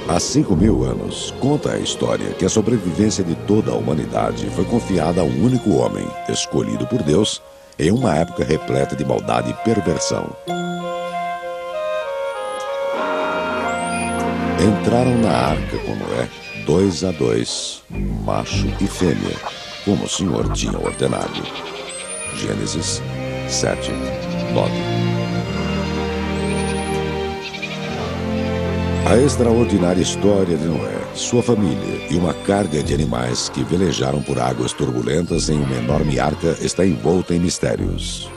Há 5.000 anos, conta a história que a sobrevivência de toda a humanidade foi confiada a um único homem, escolhido por Deus, em uma época repleta de maldade e perversão. Entraram na arca com Noé 2 a 2, macho e fêmea, como o Senhor tinha ordenado. Gênesis 7, 9. A extraordinária história de Noé, sua família e uma carga de animais que velejaram por águas turbulentas em uma enorme arca está envolta em mistérios.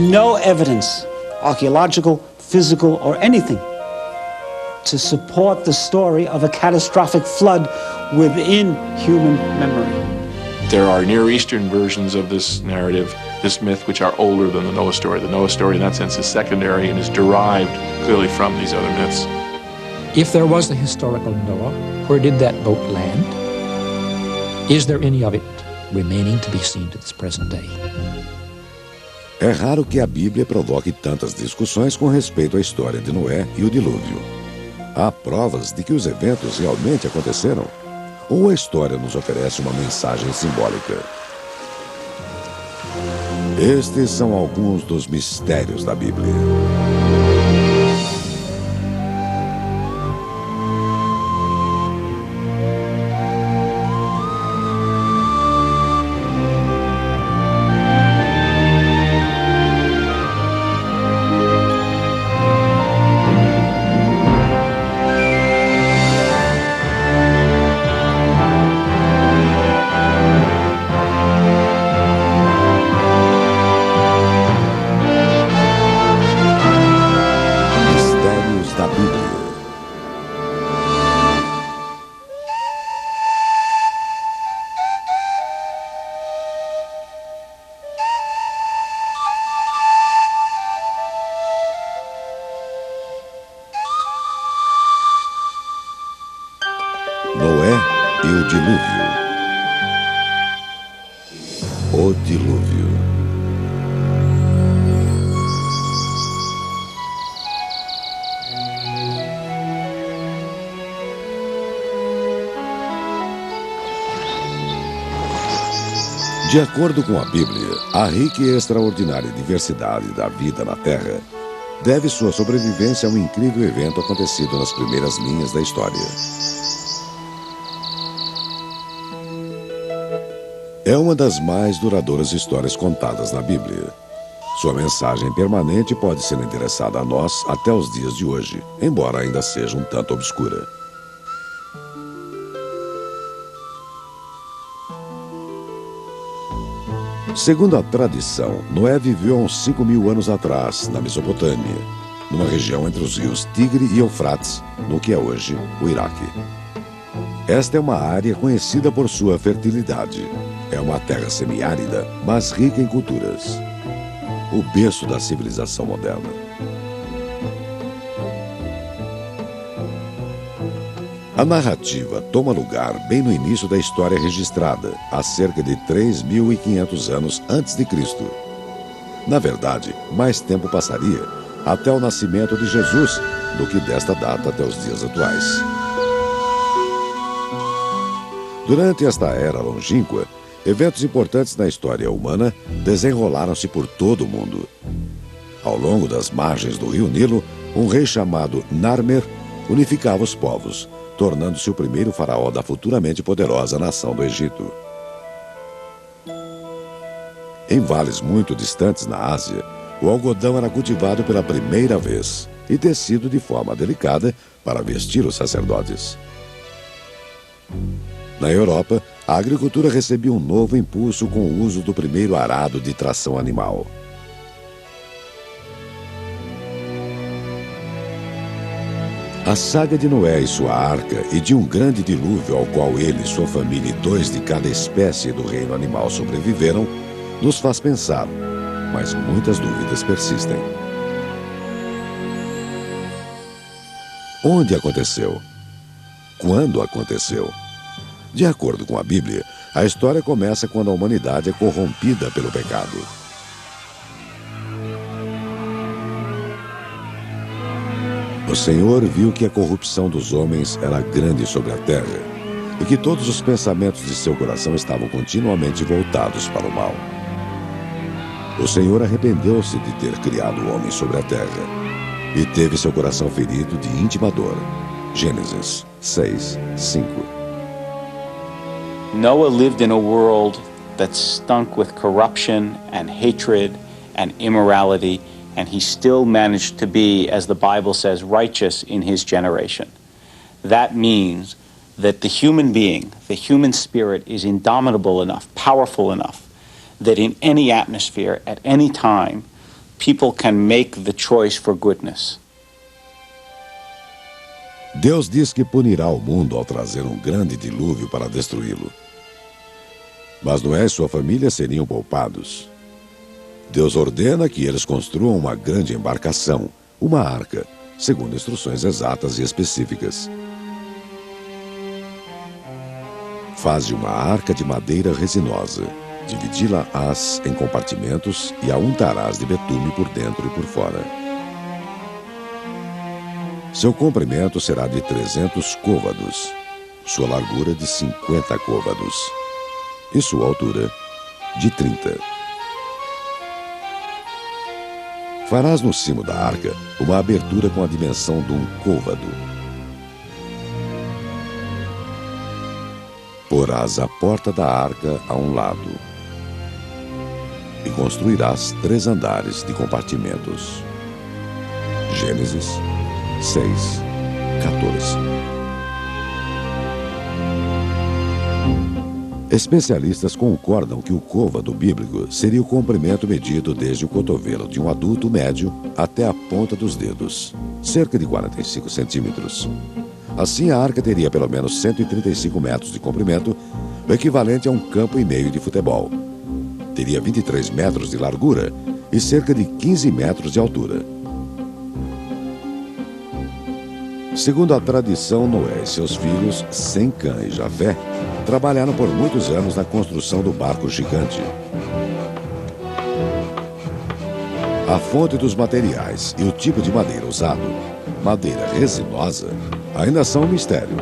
No evidence, archaeological, physical, or anything, to support the story of a catastrophic flood within human memory. There are Near Eastern versions of this narrative, this myth, which are older than the Noah story. The Noah story, in that sense, is secondary and is derived clearly from these other myths. If there was a historical Noah, where did that boat land? Is there any of it remaining to be seen to this present day? É raro que a Bíblia provoque tantas discussões com respeito à história de Noé e o dilúvio. Há provas de que os eventos realmente aconteceram? Ou a história nos oferece uma mensagem simbólica? Estes são alguns dos mistérios da Bíblia. Noé e o dilúvio. O dilúvio. De acordo com a Bíblia, a rica e extraordinária diversidade da vida na Terra deve sua sobrevivência a um incrível evento acontecido nas primeiras linhas da história. É uma das mais duradouras histórias contadas na Bíblia. Sua mensagem permanente pode ser endereçada a nós até os dias de hoje, embora ainda seja um tanto obscura. Segundo a tradição, Noé viveu há uns 5.000 anos atrás, na Mesopotâmia, numa região entre os rios Tigre e Eufrates, no que é hoje o Iraque. Esta é uma área conhecida por sua fertilidade. É uma terra semiárida, mas rica em culturas. O berço da civilização moderna. A narrativa toma lugar bem no início da história registrada, há cerca de 3.500 anos antes de Cristo. Na verdade, mais tempo passaria até o nascimento de Jesus do que desta data até os dias atuais. Durante esta era longínqua, eventos importantes na história humana desenrolaram-se por todo o mundo. Ao longo das margens do rio Nilo, um rei chamado Narmer unificava os povos, tornando-se o primeiro faraó da futuramente poderosa nação do Egito. Em vales muito distantes na Ásia, o algodão era cultivado pela primeira vez e tecido de forma delicada para vestir os sacerdotes. Na Europa, a agricultura recebia um novo impulso com o uso do primeiro arado de tração animal. A saga de Noé e sua arca e de um grande dilúvio ao qual ele, sua família e 2 de cada espécie do reino animal sobreviveram, nos faz pensar, mas muitas dúvidas persistem. Onde aconteceu? Quando aconteceu? De acordo com a Bíblia, a história começa quando a humanidade é corrompida pelo pecado. O Senhor viu que a corrupção dos homens era grande sobre a terra e que todos os pensamentos de seu coração estavam continuamente voltados para o mal. O Senhor arrependeu-se de ter criado o homem sobre a terra e teve seu coração ferido de íntima dor. Gênesis 6:5. Noah lived in a world that stunk with corruption and hatred and immorality, and he still managed to be, as the Bible says, righteous in his generation. That means that the human being, the human spirit, is indomitable enough, powerful enough, that in any atmosphere, at any time, people can make the choice for goodness. Deus diz que punirá o mundo ao trazer um grande dilúvio para destruí-lo. Mas Noé e sua família seriam poupados. Deus ordena que eles construam uma grande embarcação, uma arca, segundo instruções exatas e específicas. Faze uma arca de madeira resinosa, dividi-la-ás em compartimentos e a untarás de betume por dentro e por fora. Seu comprimento será de 300 côvados, sua largura de 50 côvados e sua altura de 30. Farás no cimo da arca uma abertura com a dimensão de um côvado. Porás a porta da arca a um lado e construirás 3 andares de compartimentos. Gênesis 6:14. Especialistas concordam que o côvado bíblico seria o comprimento medido desde o cotovelo de um adulto médio até a ponta dos dedos, cerca de 45 centímetros. Assim, a arca teria pelo menos 135 metros de comprimento, o equivalente a um campo e meio de futebol. Teria 23 metros de largura e cerca de 15 metros de altura. Segundo a tradição, Noé e seus filhos, Sem, Cã e Jafé, trabalharam por muitos anos na construção do barco gigante. A fonte dos materiais e o tipo de madeira usado, madeira resinosa, ainda são um mistério,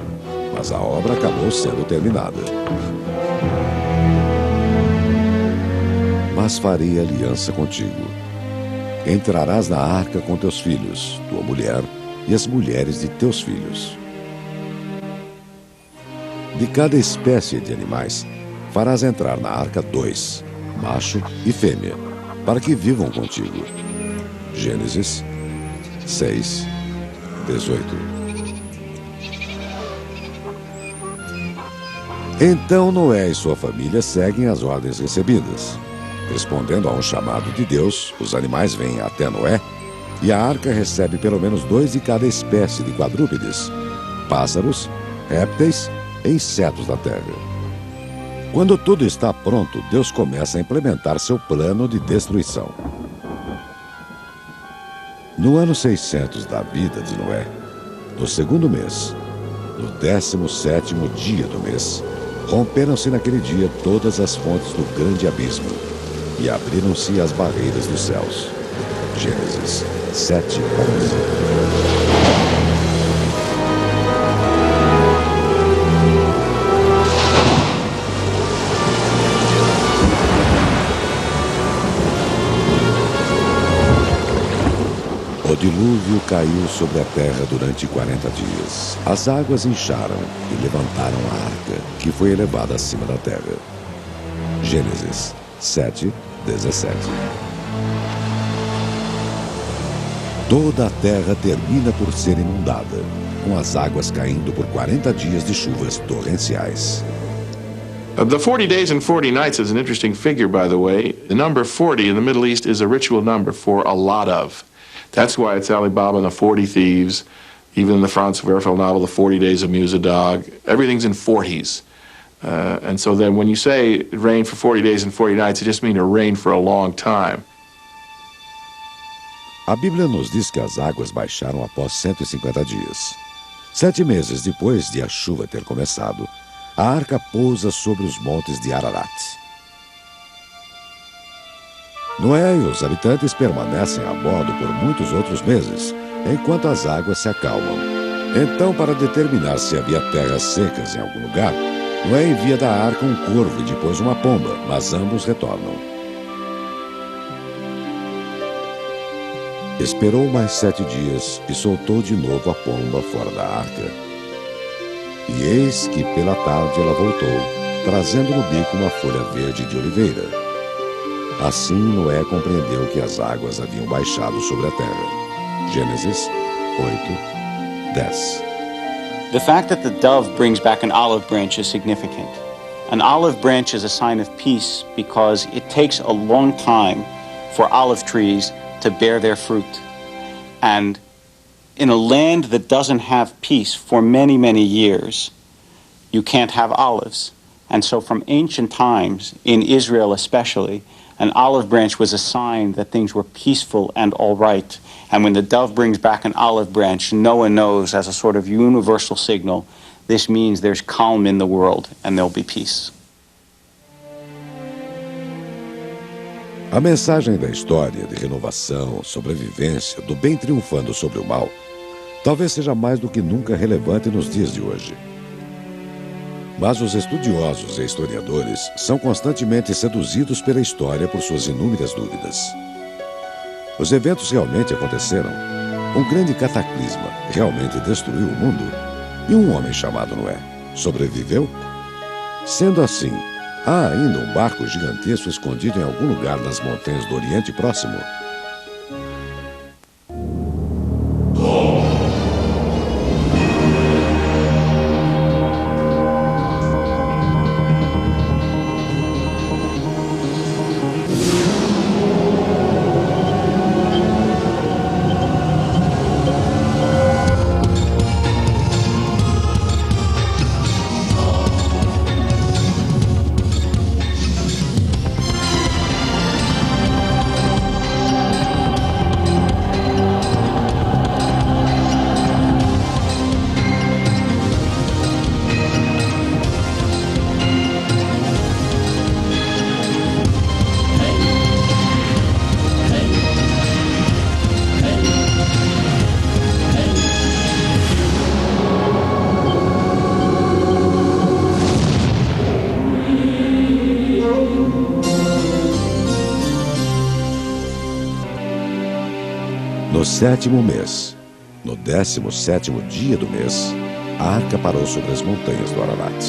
mas a obra acabou sendo terminada. Mas farei aliança contigo. Entrarás na arca com teus filhos, tua mulher e as mulheres de teus filhos. De cada espécie de animais, farás entrar na arca 2, macho e fêmea, para que vivam contigo. Gênesis 6:18. Então Noé e sua família seguem as ordens recebidas. Respondendo a um chamado de Deus, os animais vêm até Noé e a arca recebe pelo menos 2 de cada espécie de quadrúpedes, pássaros, répteis e insetos da terra. Quando tudo está pronto, Deus começa a implementar seu plano de destruição. No ano 600 da vida de Noé, no 2º mês, no 17º dia do mês, romperam-se naquele dia todas as fontes do grande abismo e abriram-se as barreiras dos céus. Gênesis 7:11. O dilúvio caiu sobre a terra durante 40 dias. As águas incharam e levantaram a arca, que foi elevada acima da terra. Gênesis 7:17. Toda a terra termina por ser inundada, com as águas caindo por 40 dias de chuvas torrenciais. The 40 days and 40 nights is an interesting figure, by the way. The number 40 in the Middle East is a ritual number for a lot of. That's why it's Ali Baba and the 40 Thieves. Even in the Franz Werfel novel, The 40 Days of Musa-Dog, everything's in 40s. And so then when you say it rained for 40 days and 40 nights, it just means it rained for a long time. A Bíblia nos diz que as águas baixaram após 150 dias. 7 meses depois de a chuva ter começado, a arca pousa sobre os montes de Ararat. Noé e os habitantes permanecem a bordo por muitos outros meses, enquanto as águas se acalmam. Então, para determinar se havia terras secas em algum lugar, Noé envia da arca um corvo e depois uma pomba, mas ambos retornam. Esperou mais 7 dias e soltou de novo a pomba fora da arca. E eis que pela tarde ela voltou, trazendo no bico uma folha verde de oliveira. Assim Noé compreendeu que as águas haviam baixado sobre a terra. Gênesis 8:10. The fact that the dove brings back an olive branch is significant. An olive branch is a sign of peace because it takes a long time for olive trees to bear their fruit. And in a land that doesn't have peace for many, many years, you can't have olives. And so from ancient times, in Israel especially, an olive branch was a sign that things were peaceful and all right. And when the dove brings back an olive branch, Noah knows as a sort of universal signal, this means there's calm in the world and there'll be peace. A mensagem da história de renovação, sobrevivência, do bem triunfando sobre o mal, talvez seja mais do que nunca relevante nos dias de hoje. Mas os estudiosos e historiadores são constantemente seduzidos pela história por suas inúmeras dúvidas. Os eventos realmente aconteceram? Um grande cataclisma realmente destruiu o mundo? E um homem chamado Noé sobreviveu? Sendo assim, há ainda um barco gigantesco escondido em algum lugar das montanhas do Oriente Próximo? No 7º mês, no 17º dia do mês, a arca parou sobre as montanhas do Ararat.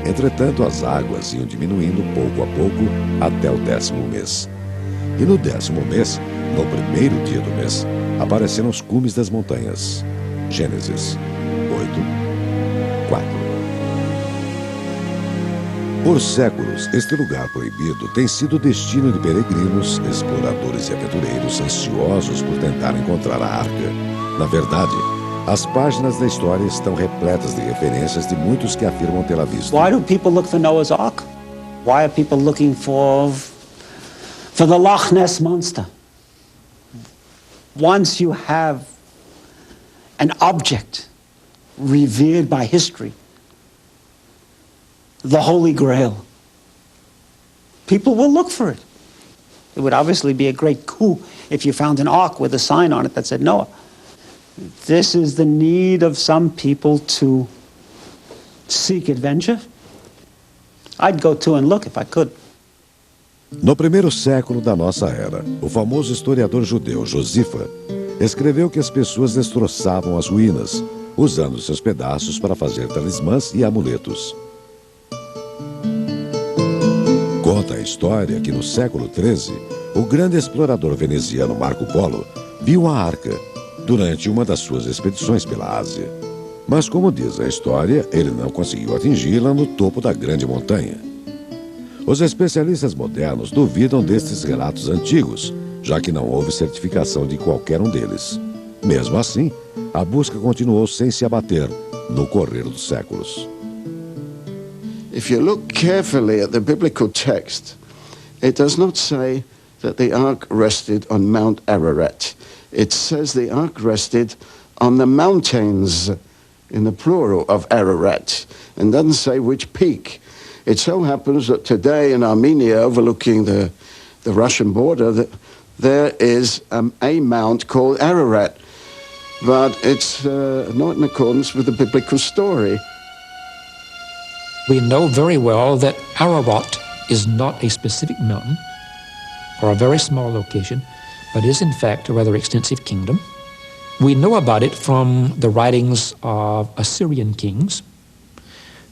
Entretanto, as águas iam diminuindo pouco a pouco até o 10º mês. E no 10º mês, no primeiro dia do mês, apareceram os cumes das montanhas. Gênesis 8:4. Por séculos, este lugar proibido tem sido destino de peregrinos, exploradores e aventureiros ansiosos por tentar encontrar a arca. Na verdade, as páginas da história estão repletas de referências de muitos que afirmam tê-la visto. Why do people look for Noah's Ark? Why are people looking for the Loch Ness Monster? Once you have an object revered by history, the Holy Grail, people will look for it. It would obviously be a great coup if you found an ark with a sign on it that said Noah. This is the need of some people to seek adventure. I'd go to and look if I could. No primeiro século da nossa era, o famoso historiador judeu Josifa escreveu que as pessoas destroçavam as ruínas, usando seus pedaços para fazer talismãs e amuletos. Conta a história que no século XIII, o grande explorador veneziano Marco Polo viu a arca durante uma das suas expedições pela Ásia. Mas, como diz a história, ele não conseguiu atingi-la no topo da grande montanha. Os especialistas modernos duvidam destes relatos antigos, já que não houve certificação de qualquer um deles. Mesmo assim, a busca continuou sem se abater no correr dos séculos. If you look carefully at the biblical text, it does not say that the ark rested on Mount Ararat. It says the ark rested on the mountains, in the plural of Ararat, and doesn't say which peak. It so happens that today in Armenia, overlooking the Russian border, that there is a mount called Ararat, but it's not in accordance with the biblical story. We know very well that Ararat is not a specific mountain or a very small location, but is in fact a rather extensive kingdom. We know about it from the writings of Assyrian kings,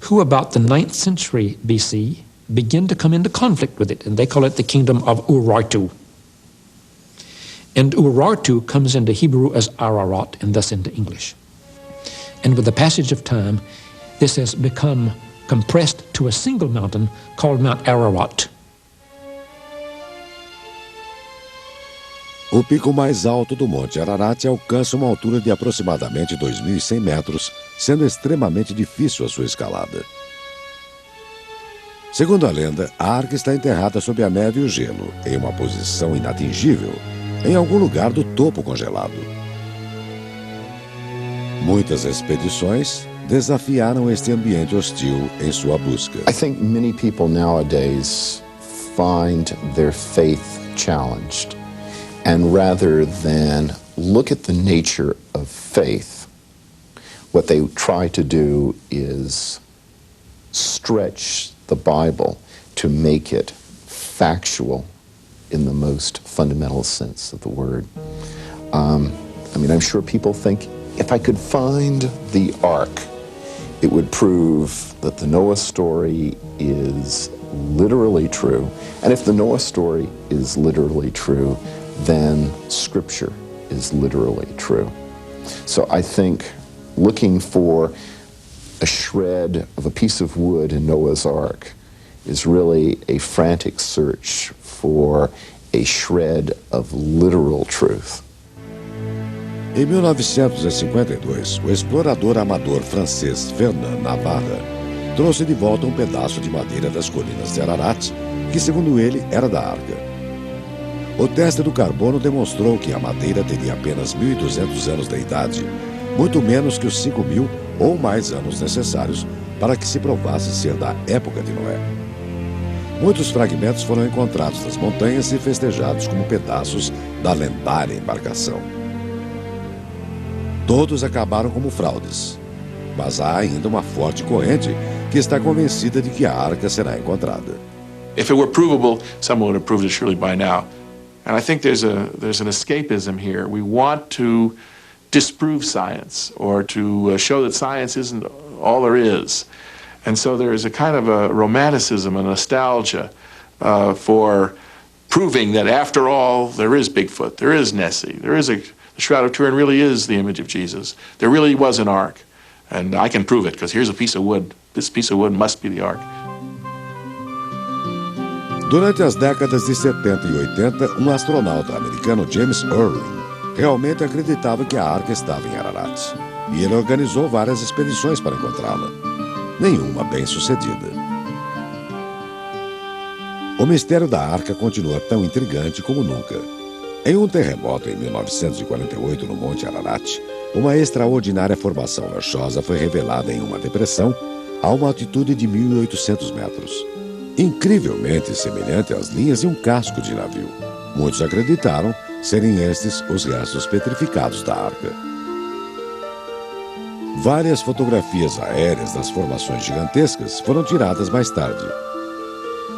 who about the 9th century BC begin to come into conflict with it, and they call it the kingdom of Urartu. And Urartu comes into Hebrew as Ararat, and thus into English. And with the passage of time, this has become compressed to a single mountain called Mount Ararat. O pico mais alto do Monte Ararat alcança uma altura de aproximadamente 2.100 metros, sendo extremamente difícil a sua escalada. Segundo a lenda, a arca está enterrada sob a neve e o gelo, em uma posição inatingível, em algum lugar do topo congelado. Muitas expedições desafiaram este ambiente hostil em sua busca. I think many people nowadays find their faith challenged. And rather than look at the nature of faith, what they try to do is stretch the Bible to make it factual in the most fundamental sense of the word. I'm sure people think, if I could find the ark, it would prove that the Noah story is literally true. And if the Noah story is literally true, then Scripture is literally true. So I think looking for a shred of a piece of wood in Noah's Ark is really a frantic search for a shred of literal truth. Em 1952, o explorador amador francês Fernand Navarre trouxe de volta um pedaço de madeira das colinas de Ararat, que, segundo ele, era da arca. O teste do carbono demonstrou que a madeira teria apenas 1.200 anos de idade, muito menos que os 5.000 ou mais anos necessários para que se provasse ser da época de Noé. Muitos fragmentos foram encontrados nas montanhas e festejados como pedaços da lendária embarcação. Todos acabaram como fraudes, mas há ainda uma forte corrente que está convencida de que a arca será encontrada. If it were provable, someone would have proved it surely by now. And I think there's an escapism here. We want to disprove science or to show that science isn't all there is. And so there is a kind of a romanticism, a nostalgia for proving that after all, there is Bigfoot, there is Nessie, the Shroud of Turin really is the image of Jesus. There really was an ark. And I can prove it because here's a piece of wood. This piece of wood must be the ark. Durante as décadas de 70 e 80, um astronauta americano, James Irwin, realmente acreditava que a arca estava em Ararat. E ele organizou várias expedições para encontrá-la. Nenhuma bem-sucedida. O mistério da arca continua tão intrigante como nunca. Em um terremoto em 1948 no Monte Ararat, uma extraordinária formação rochosa foi revelada em uma depressão a uma altitude de 1.800 metros. Incrivelmente semelhante às linhas de um casco de navio. Muitos acreditaram serem estes os restos petrificados da arca. Várias fotografias aéreas das formações gigantescas foram tiradas mais tarde.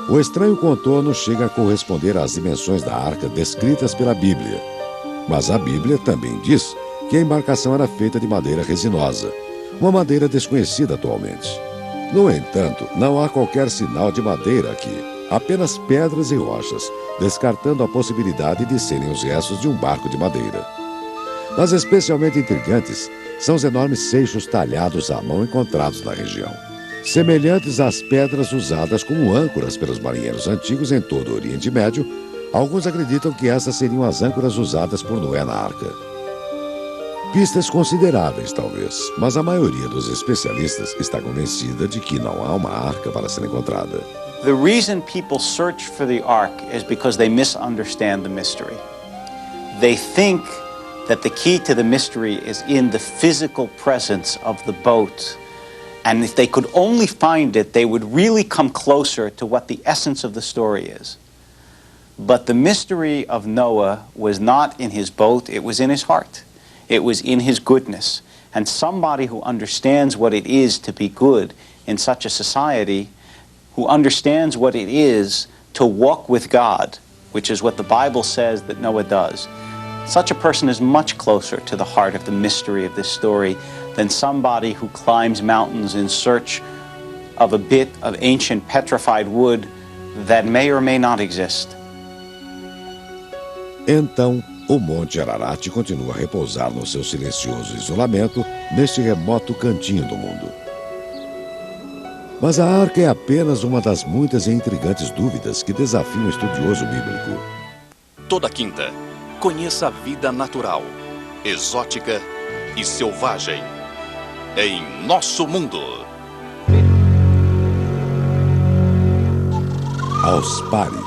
O estranho contorno chega a corresponder às dimensões da arca descritas pela Bíblia. Mas a Bíblia também diz que a embarcação era feita de madeira resinosa, uma madeira desconhecida atualmente. No entanto, não há qualquer sinal de madeira aqui, apenas pedras e rochas, descartando a possibilidade de serem os restos de um barco de madeira. Mas especialmente intrigantes são os enormes seixos talhados à mão encontrados na região, semelhantes às pedras usadas como âncoras pelos marinheiros antigos em todo o Oriente Médio. Alguns acreditam que essas seriam as âncoras usadas por Noé na arca. Pistas consideráveis, talvez, mas a maioria dos especialistas está convencida de que não há uma arca para ser encontrada. The reason people search for the ark is because they misunderstand the mystery. They think that the key to the mystery is in the physical presence of the boat. And if they could only find it, they would really come closer to what the essence of the story is. But the mystery of Noah was not in his boat, it was in his heart. It was in his goodness. And somebody who understands what it is to be good in such a society, who understands what it is to walk with God, which is what the Bible says that Noah does, such a person is much closer to the heart of the mystery of this story than somebody who climbs mountains in search of a bit of ancient petrified wood that may or may not exist. Então, o Monte Ararat continua a repousar no seu silencioso isolamento neste remoto cantinho do mundo. Mas a arca é apenas uma das muitas e intrigantes dúvidas que desafiam o estudioso bíblico. Toda quinta, conheça a vida natural, exótica e selvagem em nosso mundo. Aos pares.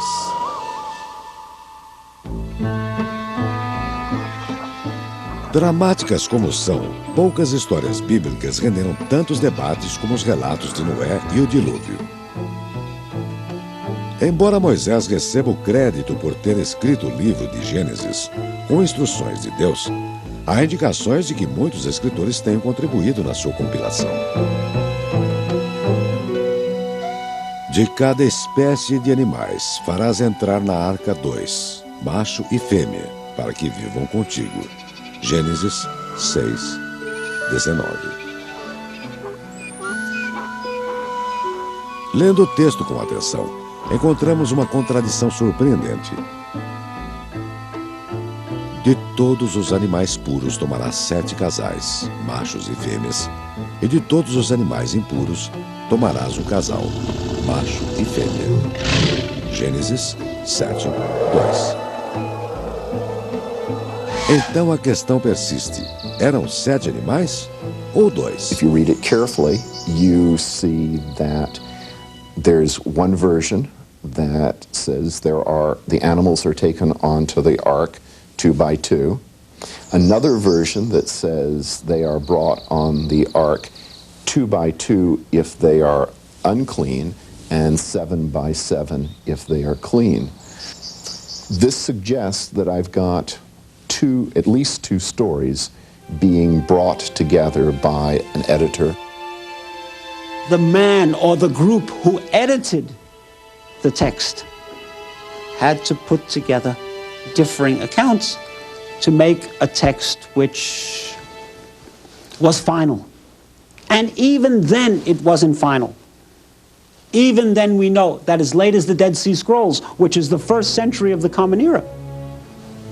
Dramáticas como são, poucas histórias bíblicas renderam tantos debates como os relatos de Noé e o dilúvio. Embora Moisés receba o crédito por ter escrito o livro de Gênesis, com instruções de Deus, há indicações de que muitos escritores tenham contribuído na sua compilação. De cada espécie de animais farás entrar na arca 2, macho e fêmea, para que vivam contigo. Gênesis 6, 19. Lendo o texto com atenção, encontramos uma contradição surpreendente. De todos os animais puros tomarás 7 casais, machos e fêmeas, e de todos os animais impuros tomarás um casal, macho e fêmea. Gênesis 7, 2. Então a questão persiste. Eram 7 animais ou 2? If you read it carefully, you see that there's one version that says the animals are taken onto the ark 2 by 2. Another version that says they are brought on the ark 2 by 2 if they are unclean, and 7 by 7 if they are clean. This suggests that I've got at least two stories being brought together by an editor. The man or the group who edited the text had to put together differing accounts to make a text which was final. And even then, it wasn't final. Even then, we know that as late as the Dead Sea Scrolls, which is the 1st century of the Common Era,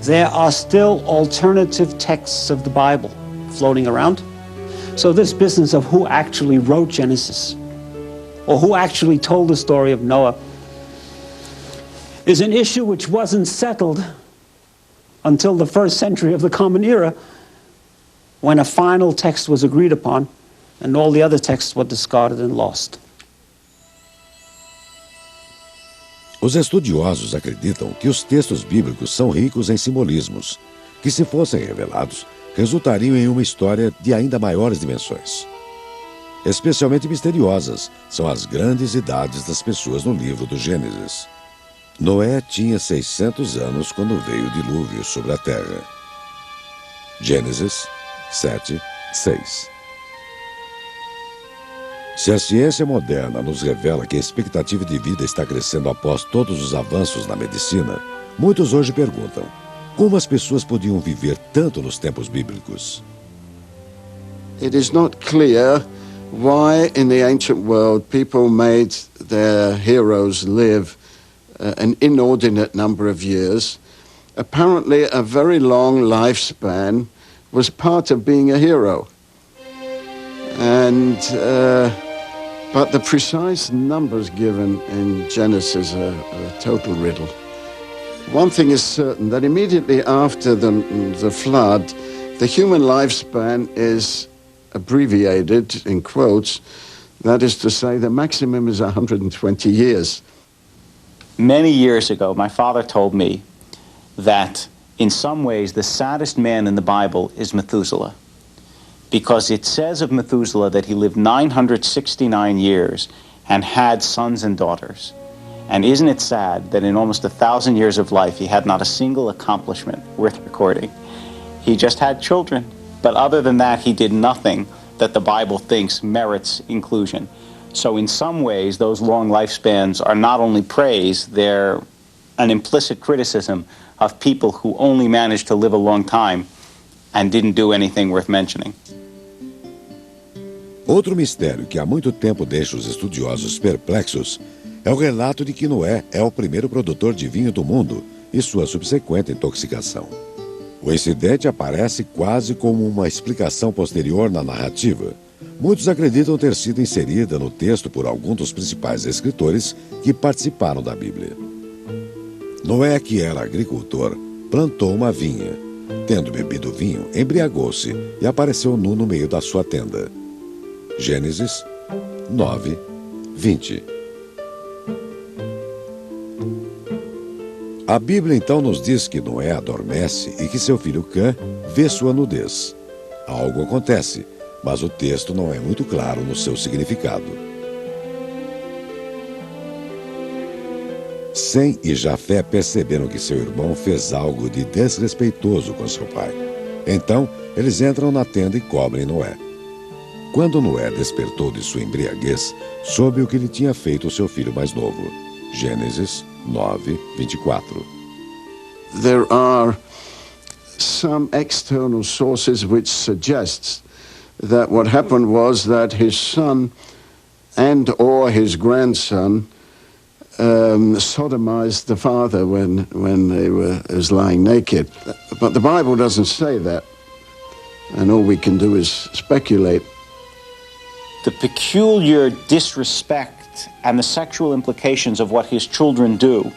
there are still alternative texts of the Bible floating around. So this business of who actually wrote Genesis, or who actually told the story of Noah, is an issue which wasn't settled until the 1st century of the Common Era, when a final text was agreed upon, and all the other texts were discarded and lost. Os estudiosos acreditam que os textos bíblicos são ricos em simbolismos, que, se fossem revelados, resultariam em uma história de ainda maiores dimensões. Especialmente misteriosas são as grandes idades das pessoas no livro do Gênesis. Noé tinha 600 anos quando veio o dilúvio sobre a terra. Gênesis 7, 6. Se a ciência moderna nos revela que a expectativa de vida está crescendo após todos os avanços na medicina, muitos hoje perguntam: como as pessoas podiam viver tanto nos tempos bíblicos? It is not clear why in the ancient world people made their heroes live an inordinate number of years. Apparently a very long lifespan was part of being a hero. But the precise numbers given in Genesis are a total riddle. One thing is certain, that immediately after the flood, the human lifespan is abbreviated, in quotes. That is to say, the maximum is 120 years. Many years ago, my father told me that in some ways the saddest man in the Bible is Methuselah, because it says of Methuselah that he lived 969 years and had sons and daughters. And isn't it sad that in almost 1,000 years of life he had not a single accomplishment worth recording? He just had children But other than that, he did nothing that the Bible thinks merits inclusion. So in some ways, those long lifespans are not only praise, they're an implicit criticism of people who only managed to live a long time and didn't do anything worth mentioning. Outro mistério que há muito tempo deixa os estudiosos perplexos é o relato de que Noé é o primeiro produtor de vinho do mundo e sua subsequente intoxicação. O incidente aparece quase como uma explicação posterior na narrativa. Muitos acreditam ter sido inserida no texto por algum dos principais escritores que participaram da Bíblia. Noé, que era agricultor, plantou uma vinha. Tendo bebido o vinho, embriagou-se e apareceu nu no meio da sua tenda. Gênesis 9, 20. A Bíblia então nos diz que Noé adormece e que seu filho Cã vê sua nudez. Algo acontece, mas o texto não é muito claro no seu significado. Sem e Jafé perceberam que seu irmão fez algo de desrespeitoso com seu pai. Então, eles entram na tenda e cobrem Noé. Quando Noé despertou de sua embriaguez, soube o que lhe tinha feito o seu filho mais novo. Gênesis 9, 24. There are some external sources which suggests that what happened was that his son and or his grandson sodomized the father when he was lying naked. But the Bible doesn't say that, and all we can do is speculate. The peculiar disrespect and the sexual implications of what his children do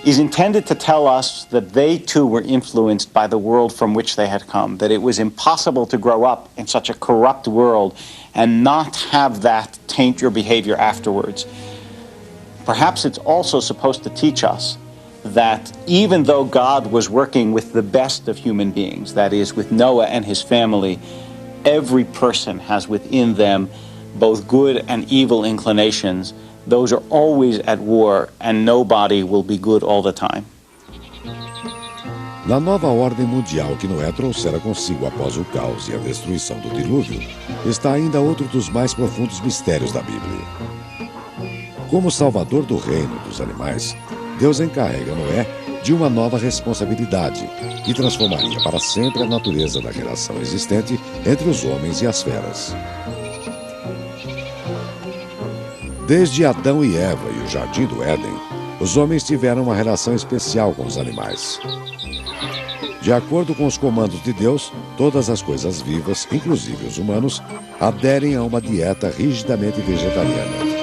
is intended to tell us that they too were influenced by the world from which they had come, that it was impossible to grow up in such a corrupt world and not have that taint your behavior afterwards. Perhaps it's also supposed to teach us that even though God was working with the best of human beings, that is, with Noah and his family, every person has within them both good and evil inclinations. Those are always at war, and nobody will be good all the time. Na nova ordem mundial que Noé trouxera consigo após o caos e a destruição do dilúvio, está ainda outro dos mais profundos mistérios da Bíblia. Como salvador do reino dos animais, Deus encarrega Noé de uma nova responsabilidade que transformaria para sempre a natureza da relação existente entre os homens e as feras. Desde Adão e Eva e o Jardim do Éden, os homens tiveram uma relação especial com os animais. De acordo com os comandos de Deus, todas as coisas vivas, inclusive os humanos, aderem a uma dieta rigidamente vegetariana.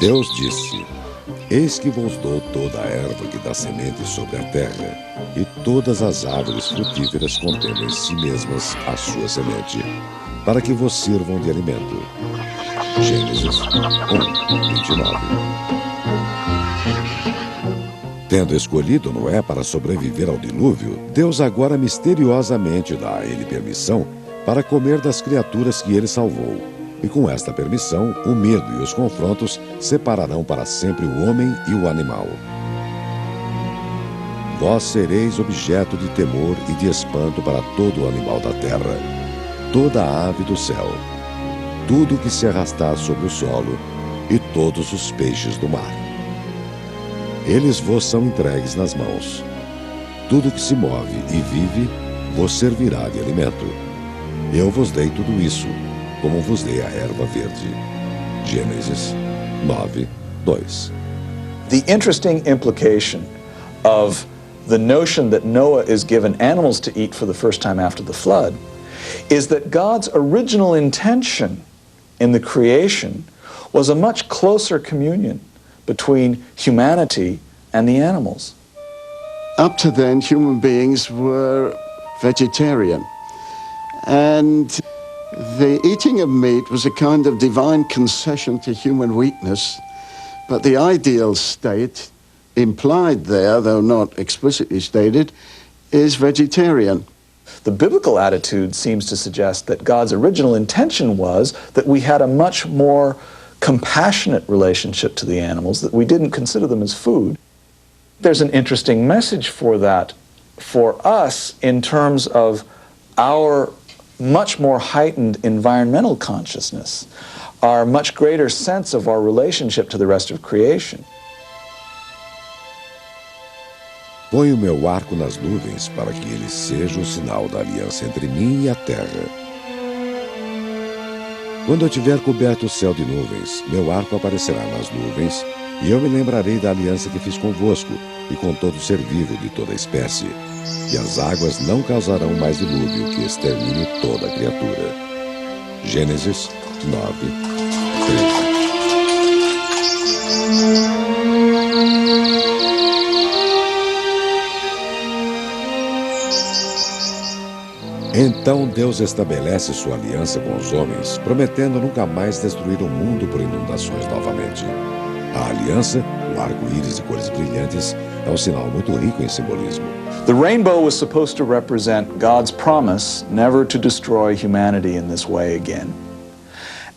Deus disse: Eis que vos dou toda a erva que dá semente sobre a terra, e todas as árvores frutíferas contendo em si mesmas a sua semente, para que vos sirvam de alimento. Gênesis 1, 29. Tendo escolhido Noé para sobreviver ao dilúvio, Deus agora misteriosamente dá a ele permissão para comer das criaturas que ele salvou. E com esta permissão, o medo e os confrontos separarão para sempre o homem e o animal. Vós sereis objeto de temor e de espanto para todo o animal da terra, toda a ave do céu, tudo que se arrastar sobre o solo e todos os peixes do mar. Eles vos são entregues nas mãos. Tudo que se move e vive vos servirá de alimento. Eu vos dei tudo isso, como vos dei a erva verde. Gênesis 9, 2. The interesting implication of the notion that Noah is given animals to eat for the first time after the flood is that God's original intention in the creation was a much closer communion between humanity and the animals. Up to then, human beings were vegetarian, and the eating of meat was a kind of divine concession to human weakness, but the ideal state, implied there, though not explicitly stated, is vegetarian. The biblical attitude seems to suggest that God's original intention was that we had a much more compassionate relationship to the animals, that we didn't consider them as food. There's an interesting message for that for us in terms of our much more heightened environmental consciousness, our much greater sense of our relationship to the rest of creation. Ponho meu arco nas nuvens para que ele seja o sinal da aliança entre mim e a terra. Quando eu tiver coberto o céu de nuvens, meu arco aparecerá nas nuvens, e eu me lembrarei da aliança que fiz convosco e com todo ser vivo de toda espécie. E as águas não causarão mais dilúvio que extermine toda a criatura. Gênesis 9:13. Então Deus estabelece sua aliança com os homens, prometendo nunca mais destruir o mundo por inundações novamente. A aliança, o arco-íris de cores brilhantes, é um sinal muito rico em simbolismo. The rainbow was supposed to represent God's promise never to destroy humanity in this way again.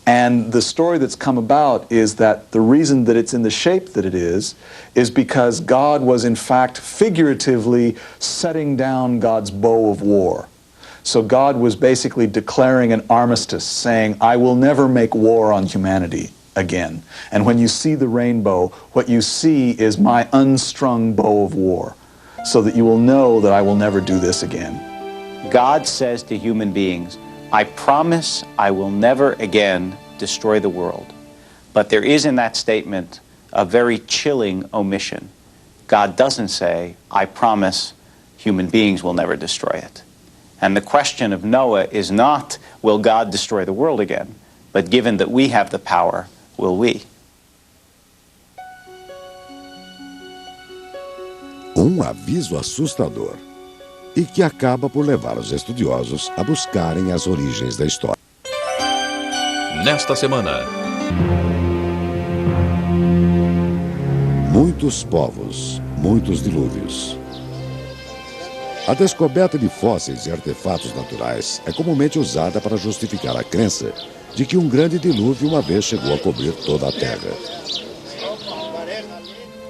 And the story that's come about is that the reason that it's in the shape that it is because God was in fact figuratively setting down God's bow of war. So God was basically declaring an armistice, saying, I will never make war on humanity again. And when you see the rainbow, what you see is my unstrung bow of war, so that you will know that I will never do this again. God says to human beings, I promise I will never again destroy the world. But there is in that statement a very chilling omission. God doesn't say, I promise human beings will never destroy it. And the question of Noah is not, will God destroy the world again? But given that we have the power, will we? Aviso assustador, e que acaba por levar os estudiosos a buscarem as origens da história. Nesta semana, muitos povos, muitos dilúvios. A descoberta de fósseis e artefatos naturais é comumente usada para justificar a crença de que um grande dilúvio uma vez chegou a cobrir toda a Terra.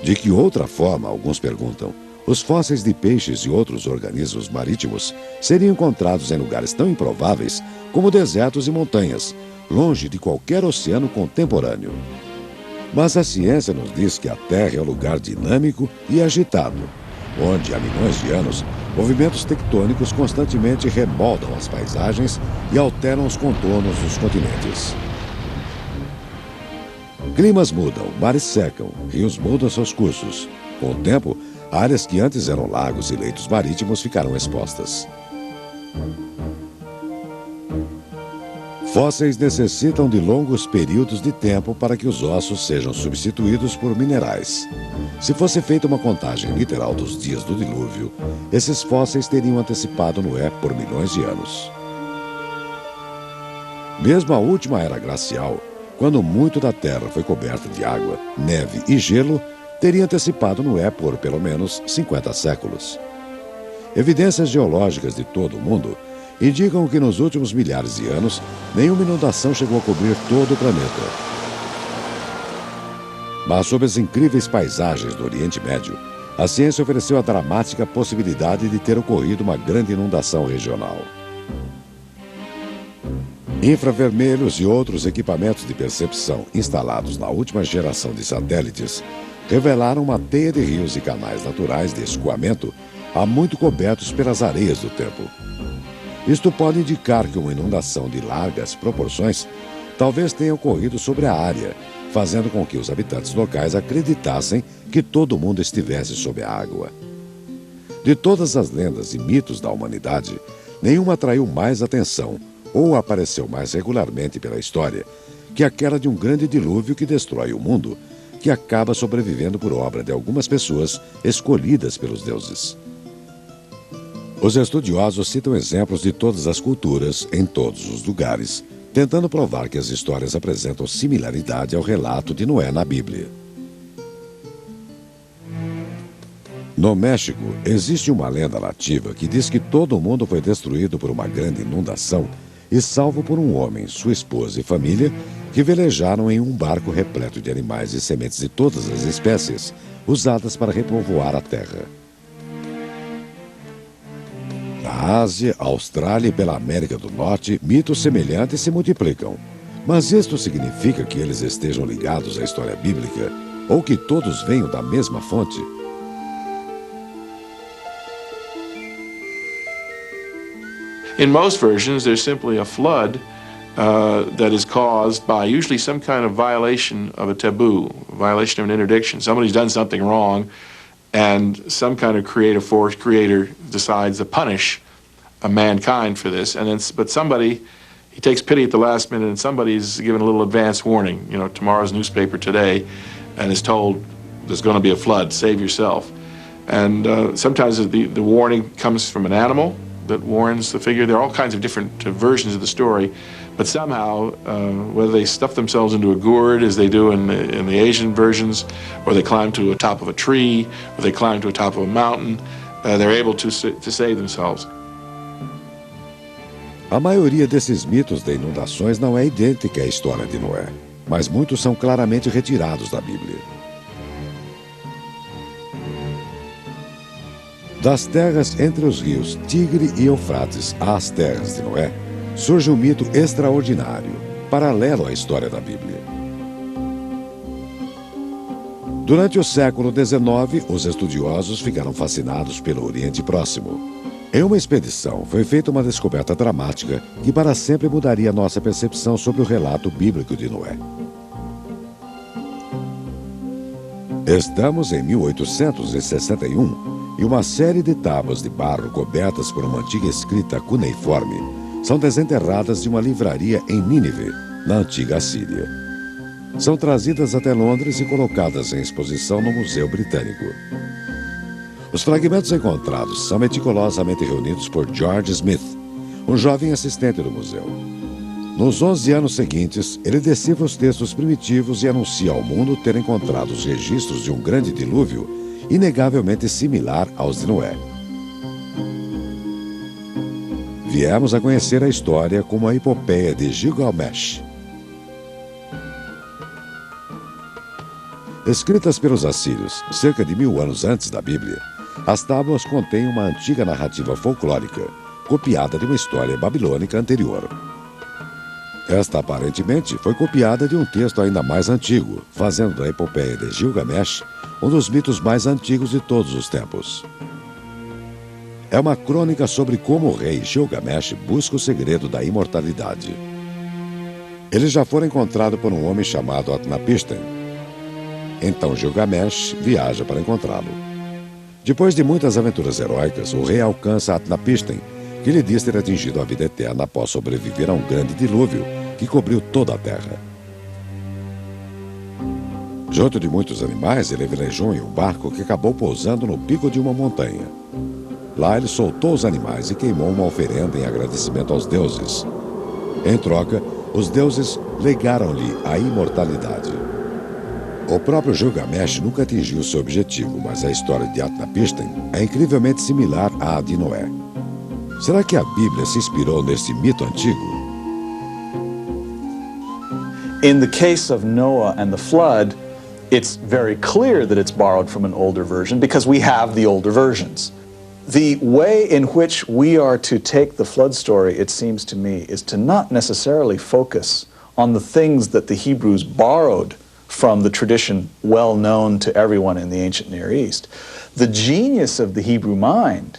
De que outra forma, alguns perguntam, os fósseis de peixes e outros organismos marítimos seriam encontrados em lugares tão improváveis como desertos e montanhas, longe de qualquer oceano contemporâneo. Mas a ciência nos diz que a Terra é um lugar dinâmico e agitado, onde há milhões de anos, movimentos tectônicos constantemente remoldam as paisagens e alteram os contornos dos continentes. Climas mudam, mares secam, rios mudam seus cursos. Com o tempo, áreas que antes eram lagos e leitos marítimos ficarão expostas. Fósseis necessitam de longos períodos de tempo para que os ossos sejam substituídos por minerais. Se fosse feita uma contagem literal dos dias do dilúvio, esses fósseis teriam antecipado Noé por milhões de anos. Mesmo a última era glacial, quando muito da Terra foi coberta de água, neve e gelo, teria antecipado Noé por pelo menos 50 séculos. Evidências geológicas de todo o mundo indicam que nos últimos milhares de anos, nenhuma inundação chegou a cobrir todo o planeta. Mas sob as incríveis paisagens do Oriente Médio, a ciência ofereceu a dramática possibilidade de ter ocorrido uma grande inundação regional. Infravermelhos e outros equipamentos de percepção instalados na última geração de satélites revelaram uma teia de rios e canais naturais de escoamento há muito cobertos pelas areias do tempo. Isto pode indicar que uma inundação de largas proporções talvez tenha ocorrido sobre a área, fazendo com que os habitantes locais acreditassem que todo o mundo estivesse sob a água. De todas as lendas e mitos da humanidade, nenhuma atraiu mais atenção ou apareceu mais regularmente pela história que aquela de um grande dilúvio que destrói o mundo, que acaba sobrevivendo por obra de algumas pessoas escolhidas pelos deuses. Os estudiosos citam exemplos de todas as culturas, em todos os lugares, tentando provar que as histórias apresentam similaridade ao relato de Noé na Bíblia. No México, existe uma lenda nativa que diz que todo o mundo foi destruído por uma grande inundação e salvo por um homem, sua esposa e família, que velejaram em um barco repleto de animais e sementes de todas as espécies, usadas para repovoar a terra. Na Ásia, Austrália e pela América do Norte, mitos semelhantes se multiplicam. Mas isto significa que eles estejam ligados à história bíblica ou que todos venham da mesma fonte? In most versions, there's simply a flood that is caused by usually some kind of violation of a taboo, violation of an interdiction. Somebody's done something wrong, and some kind of creative force, creator, decides to punish mankind for this. And then, but somebody, he takes pity at the last minute, and somebody's given a little advance warning. You know, tomorrow's newspaper today, and is told there's going to be a flood. Save yourself. And sometimes the warning comes from an animal that warns the figure. There are all kinds of different versions of the story, but somehow, whether they stuff themselves into a gourd, as they do in the Asian versions, or they climb to the top of a tree, or they climb to the top of a mountain, they're able to save themselves. A maioria desses mitos de inundações não é idêntica à história de Noé, mas muitos são claramente retirados da Bíblia. Das terras entre os rios Tigre e Eufrates às terras de Noé, surge um mito extraordinário, paralelo à história da Bíblia. Durante o século XIX, os estudiosos ficaram fascinados pelo Oriente Próximo. Em uma expedição, foi feita uma descoberta dramática que para sempre mudaria nossa percepção sobre o relato bíblico de Noé. Estamos em 1861 e uma série de tábuas de barro cobertas por uma antiga escrita cuneiforme são desenterradas de uma livraria em Nínive, na antiga Assíria. São trazidas até Londres e colocadas em exposição no Museu Britânico. Os fragmentos encontrados são meticulosamente reunidos por George Smith, um jovem assistente do museu. Nos 11 anos seguintes, ele decifra os textos primitivos e anuncia ao mundo ter encontrado os registros de um grande dilúvio inegavelmente similar aos de Noé. Viemos a conhecer a história como a epopeia de Gilgamesh. Escritas pelos assírios cerca de 1000 anos antes da Bíblia, as tábuas contêm uma antiga narrativa folclórica, copiada de uma história babilônica anterior. Esta, aparentemente, foi copiada de um texto ainda mais antigo, fazendo da epopeia de Gilgamesh um dos mitos mais antigos de todos os tempos. É uma crônica sobre como o rei Gilgamesh busca o segredo da imortalidade. Ele já fora encontrado por um homem chamado Utnapishtim. Então Gilgamesh viaja para encontrá-lo. Depois de muitas aventuras heróicas, o rei alcança Utnapishtim, que lhe diz ter atingido a vida eterna após sobreviver a um grande dilúvio que cobriu toda a terra. Junto de muitos animais, ele velejou em um barco que acabou pousando no pico de uma montanha. Lá ele soltou os animais e queimou uma oferenda em agradecimento aos deuses. Em troca, os deuses legaram-lhe a imortalidade. O próprio Gilgamesh nunca atingiu seu objetivo, mas a história de Utnapishtim é incrivelmente similar à de Noé. Será que a Bíblia se inspirou nesse mito antigo? In the case of Noah and the flood, it's very clear that it's borrowed from an older version because we have the older versions. The way in which we are to take the flood story, it seems to me, is to not necessarily focus on the things that the Hebrews borrowed from the tradition well known to everyone in the ancient Near East. The genius of the Hebrew mind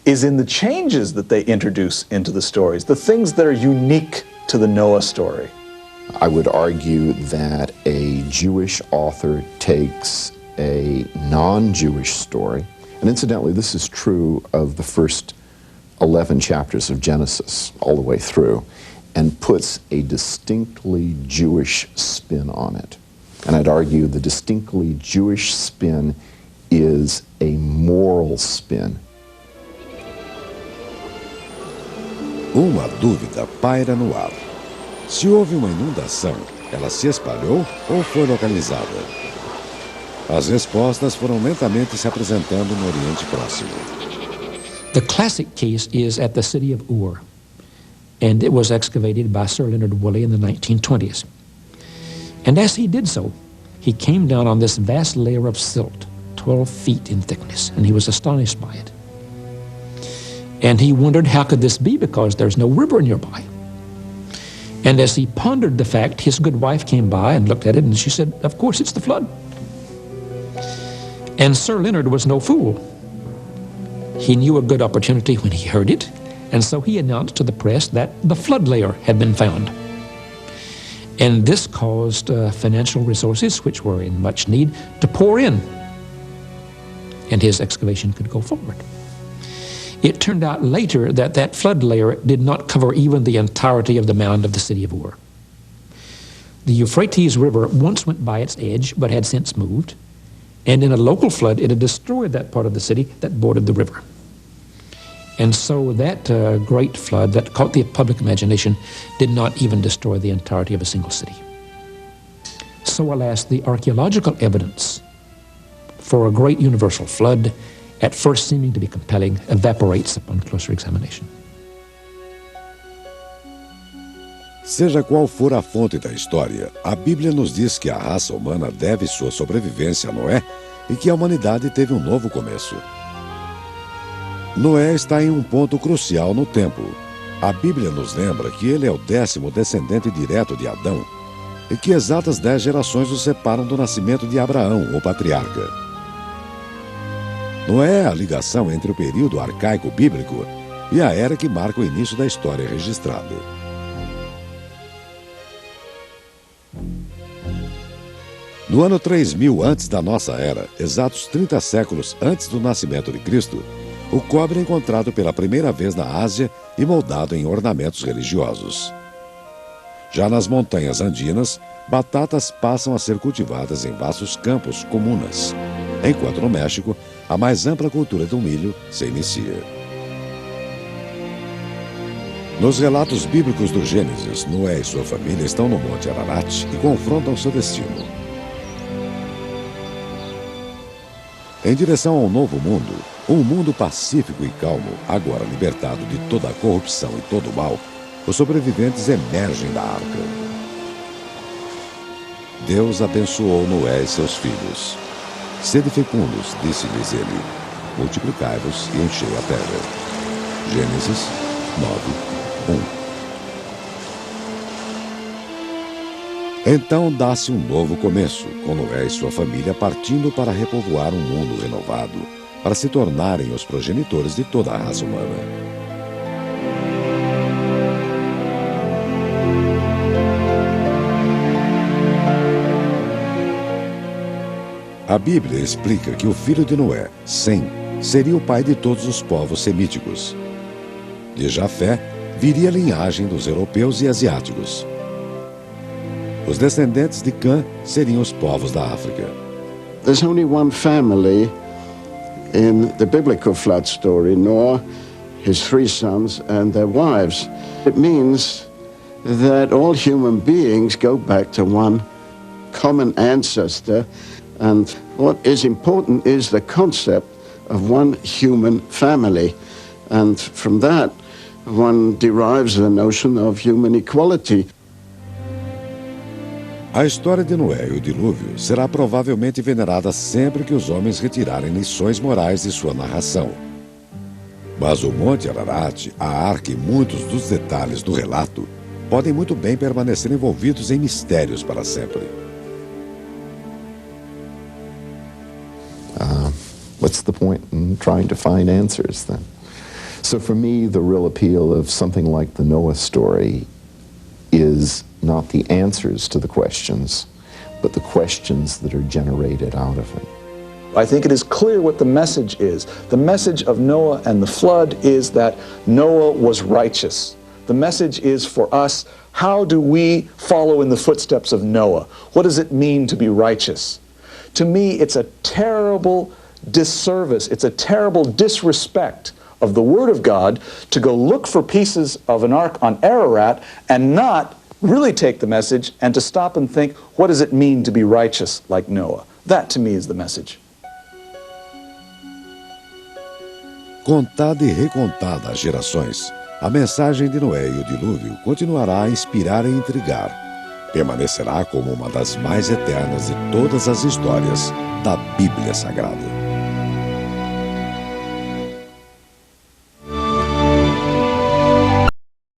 is in the changes that they introduce into the stories, the things that are unique to the Noah story. I would argue that a Jewish author takes a non-Jewish story, and incidentally, this is true of the first 11 chapters of Genesis all the way through, and puts a distinctly Jewish spin on it. And I'd argue the distinctly Jewish spin is a moral spin. Uma dúvida paira no ar. Se houve uma inundação, ela se espalhou ou foi localizada? As respostas foram lentamente se apresentando no Oriente Próximo. The classic case is at the city of Ur, and it was excavated by Sir Leonard Woolley in the 1920s. And as he did so, he came down on this vast layer of silt, 12 feet in thickness, and he was astonished by it. And he wondered, how could this be, because there's no river nearby. And as he pondered the fact, his good wife came by and looked at it, and she said, of course it's the flood. And Sir Leonard was no fool. He knew a good opportunity when he heard it, and so he announced to the press that the flood layer had been found. And this caused financial resources, which were in much need, to pour in, and his excavation could go forward. It turned out later that that flood layer did not cover even the entirety of the mound of the city of Ur. The Euphrates River once went by its edge, but had since moved, and in a local flood, it had destroyed that part of the city that bordered the river. And so that great flood that caught the public imagination did not even destroy the entirety of a single city. So alas, the archaeological evidence for a great universal flood, at first seeming to be compelling, evaporates upon closer examination. Seja qual for a fonte da história, a Bíblia nos diz que a raça humana deve sua sobrevivência a Noé e que a humanidade teve um novo começo. Noé está em um ponto crucial no tempo. A Bíblia nos lembra que ele é o 10º descendente direto de Adão e que exatas 10 gerações o separam do nascimento de Abraão, o patriarca. Noé é a ligação entre o período arcaico bíblico e a era que marca o início da história registrada. No ano 3000 antes da nossa era, exatos 30 séculos antes do nascimento de Cristo, o cobre é encontrado pela primeira vez na Ásia e moldado em ornamentos religiosos. Já nas montanhas andinas, batatas passam a ser cultivadas em vastos campos comunas, enquanto no México, a mais ampla cultura do milho se inicia. Nos relatos bíblicos do Gênesis, Noé e sua família estão no Monte Ararat e confrontam seu destino. Em direção ao novo mundo, um mundo pacífico e calmo, agora libertado de toda a corrupção e todo o mal, os sobreviventes emergem da arca. Deus abençoou Noé e seus filhos. Sede fecundos, disse-lhes ele, multiplicai-vos e enchei a terra. Gênesis 9:1. Então dá-se um novo começo, com Noé e sua família partindo para repovoar um mundo renovado, para se tornarem os progenitores de toda a raça humana. A Bíblia explica que o filho de Noé, Sem, seria o pai de todos os povos semíticos. De Jafé viria a linhagem dos europeus e asiáticos. Os descendentes de Cã seriam os povos da África. There's only one family in the biblical flood story, Noah, his 3 sons and their wives. It means that all human beings go back to one common ancestor, and what is important is the concept of one human family, and from that one derives the notion of human equality. A história de Noé e o dilúvio será provavelmente venerada sempre que os homens retirarem lições morais de sua narração. Mas o Monte Ararat, a arca e muitos dos detalhes do relato podem muito bem permanecer envolvidos em mistérios para sempre. What's the point in trying to find answers then? So for me, the real appeal of something like the Noah story is not the answers to the questions, but the questions that are generated out of it. I think it is clear what the message is. The message of Noah and the flood is that Noah was righteous. The message is for us, how do we follow in the footsteps of Noah? What does it mean to be righteous? To me, it's a terrible disservice. It's a terrible disrespect of the Word of God to go look for pieces of an ark on Ararat and not really take the message and to stop and think, what does it mean to be righteous like Noah? That to me is the message. Contada e recontada às gerações, a mensagem de Noé e o dilúvio continuará a inspirar e intrigar. Permanecerá como uma das mais eternas de todas as histórias da Bíblia Sagrada.